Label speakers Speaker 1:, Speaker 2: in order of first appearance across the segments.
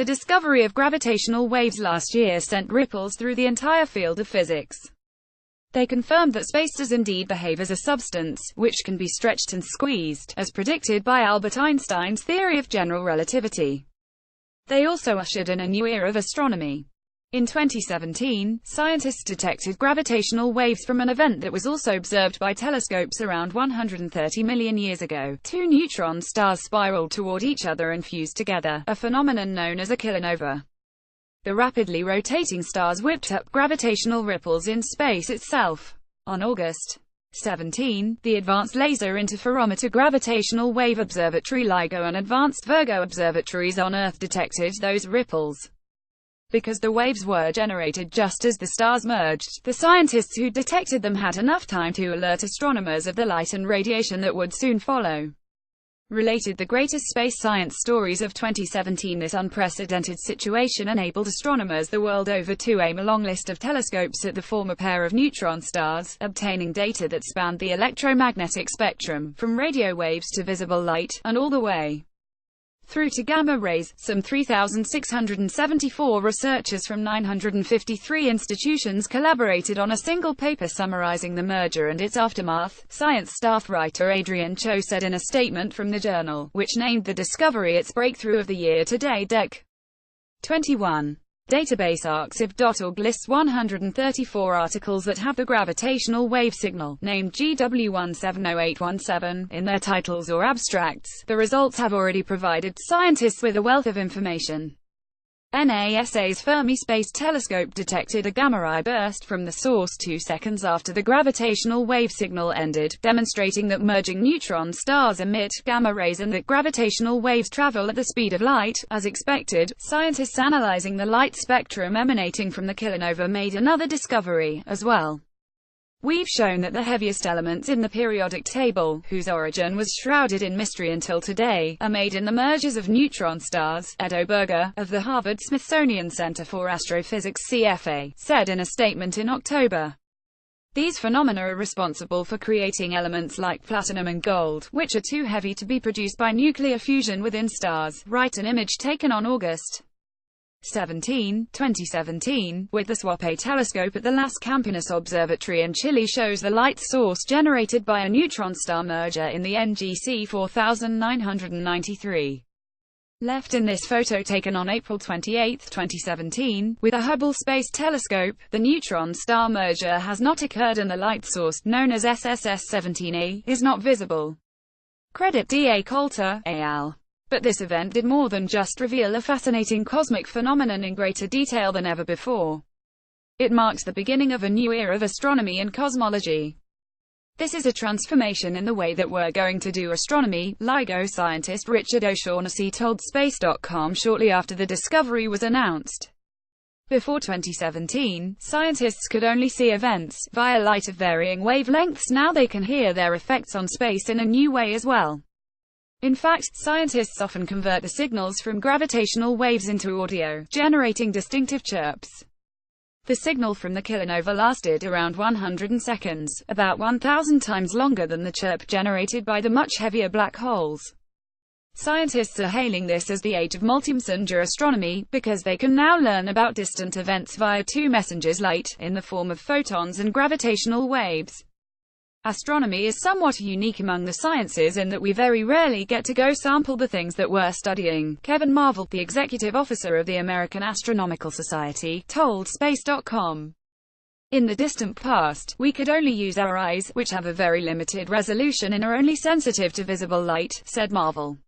Speaker 1: The discovery of gravitational waves last year sent ripples through the entire field of physics. They confirmed that space does indeed behave as a substance, which can be stretched and squeezed, as predicted by Albert Einstein's theory of general relativity. They also ushered in a new era of astronomy. In 2017, scientists detected gravitational waves from an event that was also observed by telescopes around 130 million years ago. Two neutron stars spiraled toward each other and fused together, a phenomenon known as a kilonova. The rapidly rotating stars whipped up gravitational ripples in space itself. On August 17, the Advanced Laser Interferometer Gravitational Wave Observatory LIGO and Advanced Virgo observatories on Earth detected those ripples. Because the waves were generated just as the stars merged, the scientists who detected them had enough time to alert astronomers of the light and radiation that would soon follow. Related the greatest space science stories of 2017, this unprecedented situation enabled astronomers the world over to aim a long list of telescopes at the former pair of neutron stars, obtaining data that spanned the electromagnetic spectrum, from radio waves to visible light, and all the way through to gamma rays. Some 3,674 researchers from 953 institutions collaborated on a single paper summarizing the merger and its aftermath, science staff writer Adrian Cho said in a statement from the journal, which named the discovery its breakthrough of the year today. Dec. 21. Database arXiv.org lists 134 articles that have the gravitational wave signal, named GW170817, in their titles or abstracts. The results have already provided scientists with a wealth of information. NASA's Fermi Space Telescope detected a gamma-ray burst from the source 2 seconds after the gravitational wave signal ended, demonstrating that merging neutron stars emit gamma rays and that gravitational waves travel at the speed of light. As expected, scientists analyzing the light spectrum emanating from the kilonova made another discovery, as well. We've shown that the heaviest elements in the periodic table, whose origin was shrouded in mystery until today, are made in the mergers of neutron stars, Ed Oberger, of the Harvard-Smithsonian Center for Astrophysics CFA, said in a statement in October. These phenomena are responsible for creating elements like platinum and gold, which are too heavy to be produced by nuclear fusion within stars. Write an image taken on August 17, 2017, with the SWAP-A telescope at the Las Campinas Observatory in Chile shows the light source generated by a neutron star merger in the NGC 4993. Left in this photo taken on April 28, 2017, with a Hubble Space Telescope, the neutron star merger has not occurred and the light source, known as SSS-17A, is not visible. Credit D.A. Coulter, al. But this event did more than just reveal a fascinating cosmic phenomenon in greater detail than ever before. It marks the beginning of a new era of astronomy and cosmology. This is a transformation in the way that we're going to do astronomy, LIGO scientist Richard O'Shaughnessy told Space.com shortly after the discovery was announced. Before 2017, scientists could only see events via light of varying wavelengths. Now they can hear their effects on space in a new way as well. In fact, scientists often convert the signals from gravitational waves into audio, generating distinctive chirps. The signal from the kilonova lasted around 100 seconds, about 1,000 times longer than the chirp generated by the much heavier black holes. Scientists are hailing this as the age of multi-messenger astronomy, because they can now learn about distant events via two messengers, light, in the form of photons, and gravitational waves. Astronomy is somewhat unique among the sciences in that we very rarely get to go sample the things that we're studying, Kevin Marvel, the executive officer of the American Astronomical Society, told Space.com. In the distant past, we could only use our eyes, which have a very limited resolution and are only sensitive to visible light, said Marvel.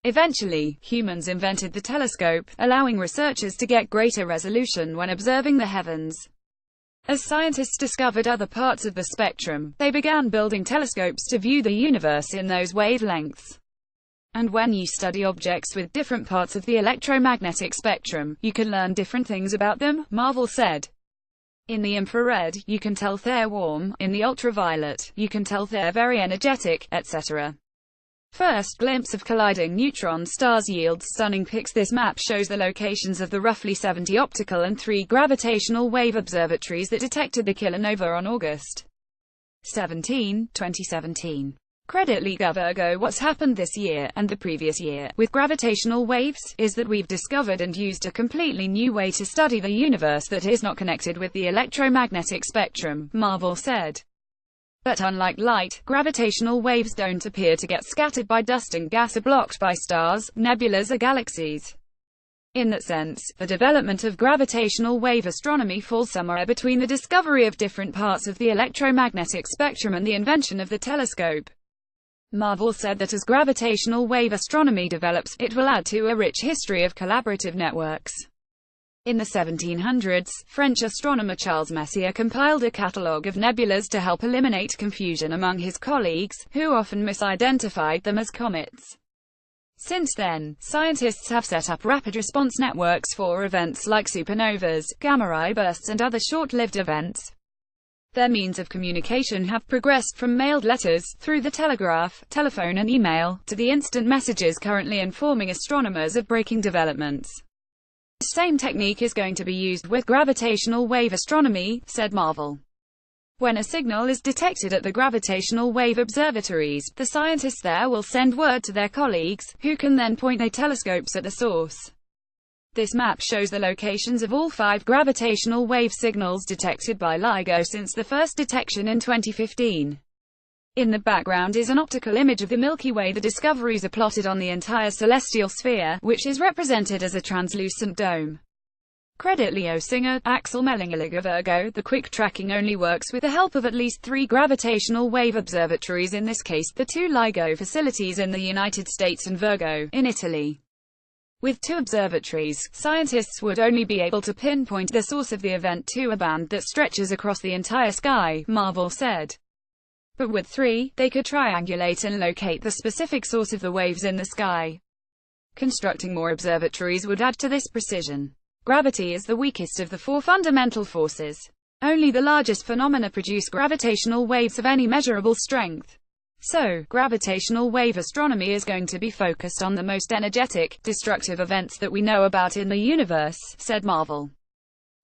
Speaker 1: Eventually, humans invented the telescope, allowing researchers to get greater resolution when observing the heavens. As scientists discovered other parts of the spectrum, they began building telescopes to view the universe in those wavelengths. And when you study objects with different parts of the electromagnetic spectrum, you can learn different things about them, Marvel said. In the infrared, you can tell they're warm, in the ultraviolet, you can tell they're very energetic, etc. First glimpse of colliding neutron stars yields stunning pics. This map shows the locations of the roughly 70 optical and 3 gravitational wave observatories that detected the kilonova on August 17, 2017. Creditly Virgo, what's happened this year, and the previous year, with gravitational waves, is that we've discovered and used a completely new way to study the universe that is not connected with the electromagnetic spectrum, Marvel said. But unlike light, gravitational waves don't appear to get scattered by dust and gas or blocked by stars, nebulas or galaxies. In that sense, the development of gravitational wave astronomy falls somewhere between the discovery of different parts of the electromagnetic spectrum and the invention of the telescope. Marvel said that as gravitational wave astronomy develops, it will add to a rich history of collaborative networks. In the 1700s, French astronomer Charles Messier compiled a catalogue of nebulas to help eliminate confusion among his colleagues, who often misidentified them as comets. Since then, scientists have set up rapid response networks for events like supernovas, gamma-ray bursts and other short-lived events. Their means of communication have progressed from mailed letters, through the telegraph, telephone and email, to the instant messages currently informing astronomers of breaking developments. The same technique is going to be used with gravitational wave astronomy, said Marvel. When a signal is detected at the gravitational wave observatories, the scientists there will send word to their colleagues, who can then point their telescopes at the source. This map shows the locations of all 5 gravitational wave signals detected by LIGO since the first detection in 2015. In the background is an optical image of the Milky Way. The discoveries are plotted on the entire celestial sphere, which is represented as a translucent dome. Credit Leo singer, Axel Mellinger Virgo. The quick tracking only works with the help of at least 3 gravitational wave observatories, in this case, the 2 LIGO facilities in the United States and Virgo, in Italy. With 2 observatories, scientists would only be able to pinpoint the source of the event to a band that stretches across the entire sky, Marvel said. But with 3, they could triangulate and locate the specific source of the waves in the sky. Constructing more observatories would add to this precision. Gravity is the weakest of the 4 fundamental forces. Only the largest phenomena produce gravitational waves of any measurable strength. So, gravitational wave astronomy is going to be focused on the most energetic, destructive events that we know about in the universe, said Marvel.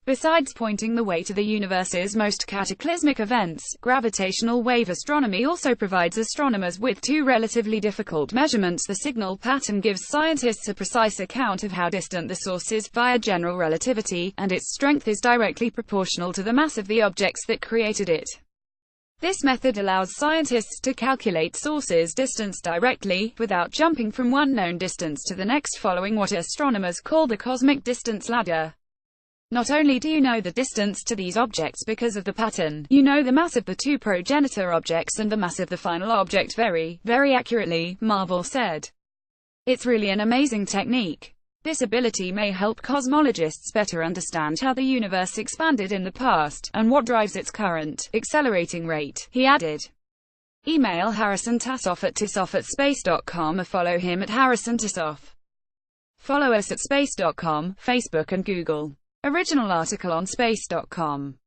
Speaker 1: Besides pointing the way to the universe's most cataclysmic events, gravitational wave astronomy also provides astronomers with 2 relatively difficult measurements. The signal pattern gives scientists a precise account of how distant the source is, via general relativity, and its strength is directly proportional to the mass of the objects that created it. This method allows scientists to calculate sources' distance directly, without jumping from one known distance to the next, following what astronomers call the cosmic distance ladder. Not only do you know the distance to these objects because of the pattern, you know the mass of the 2 progenitor objects and the mass of the final object very, very accurately, Marvel said. It's really an amazing technique. This ability may help cosmologists better understand how the universe expanded in the past, and what drives its current, accelerating rate, he added. Email Harrison Tassoff at tassoff@space.com or follow him at Harrison Tassoff. Follow us at space.com, Facebook and Google. Original article on space.com.